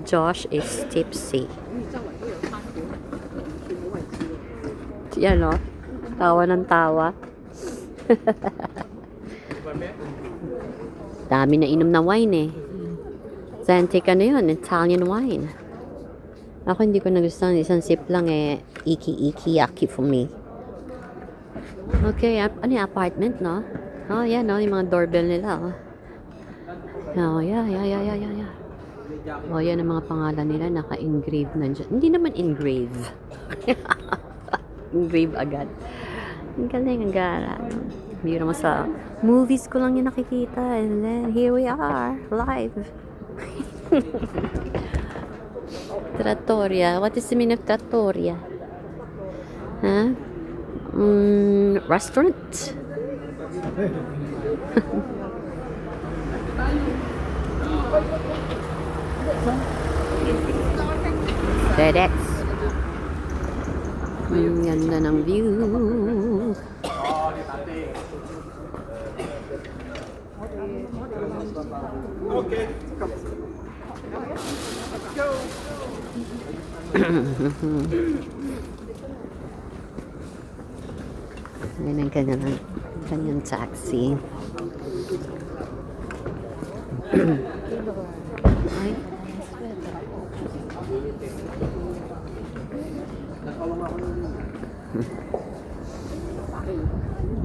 Josh is tipsy. Yan o. Tawa ng tawa. Dami na inom na wine eh. Authentic ano yun, Italian wine. Ako hindi ko nagustuhan. Isang sip lang eh. Iki, yaki for me. Okay, ano yung apartment, no? Oh, yan, no? Yung mga doorbell nila, oh. Oh, yeah. Oh, yan ang mga pangalan nila. Naka-engrave na dyan. Hindi naman engrave. Engrave agad. Ang galing, ang gara. Hindi naman sa movies ko lang yung nakikita. And then, here we are, live. Trattoria. What is the meaning of trattoria? Huh? Restaurant? FedEx. Ganda ng view. Okay. Let's go. Ayan ang kanyang taxi. Ay.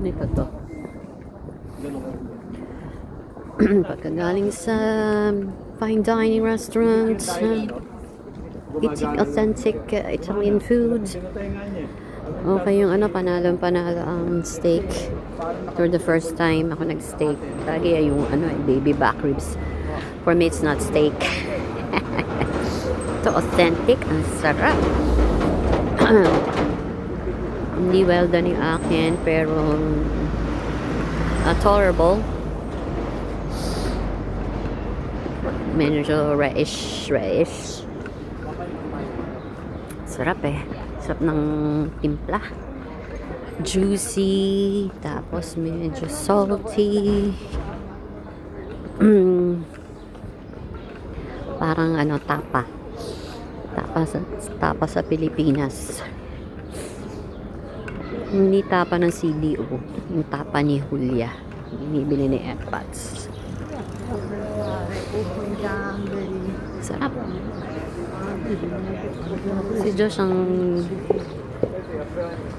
Ito to. Pagkagaling sa fine dining restaurant, eating authentic Italian food. Okay yung panalo ang steak. For the first time ako nag-steak. Lagi yung baby back ribs. For me, it's not steak. Ito authentic. Ang sarap. Hindi well done yung akin, pero tolerable. Medyo reddish. Sarap eh. Sarap ng timpla. Juicy. Tapos medyo salty. Parang tapa. Tapa sa Pilipinas. Hindi tapa ng CDO. Yung tapa ni Julia. Binibili ni Epats. Sarap. Si Josh ang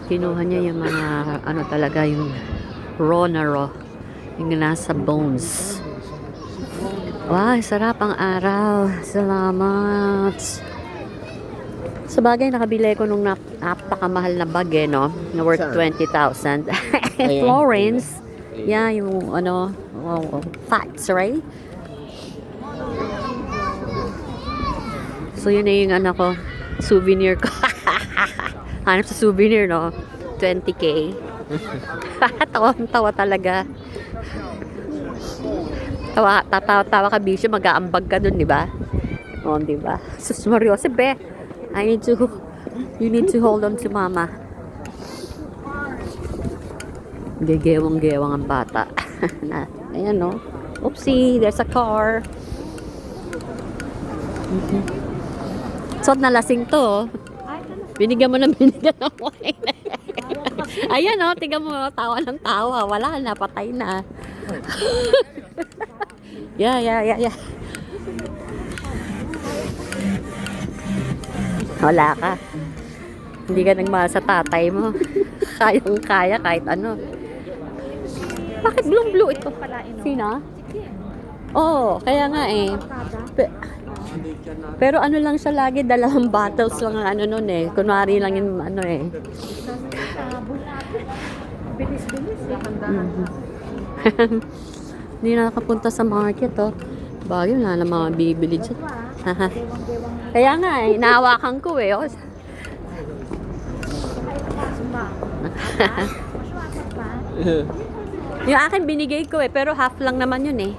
kinuha niya yung mga talaga yung raw na raw. Yung nasa bones. Wow, sarap ang araw. Salamat. Sa bagay, nakabili ko nung napakamahal na bag no? Na worth 20,000. Florence. Yeah, yung facts, right? So, yun na yung ko, souvenir ko. Hanap sa souvenir, no? 20K. Tawa talaga. Tawa ka, bisyo, mag-aambag ka dun, di ba? O, di ba? Sus Mario, be, you need to hold on to mama. Gegewang-gewang ang bata. Ayan, no? Oopsie, there's a car. So, nalasing to. Binigyan mo ng wine. Ayan, no? Tingnan mo, tawa ng tawa. Wala na, patay na. Yeah. Wala ka. Hindi ka nagmahal sa tatay mo. Kayang-kaya kahit ano. Bakit blue ito? Sino? Oo, kaya nga eh. Pero lang siya lagi, dalawang bottles lang ang nun eh. Kunwari lang yung eh. Bilis-bilis Hindi na nakapunta sa market Bagay, wala na mga bibili dyan. Kaya nga eh, nahawakan ko eh. Yung akin binigay ko eh, pero half lang naman yun eh.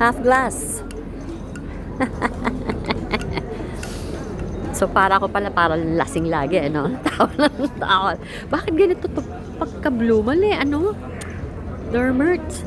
Half glass. So para parang lasing lagi tawa. Bakit ganito to pagka blue? Mali, Dermert.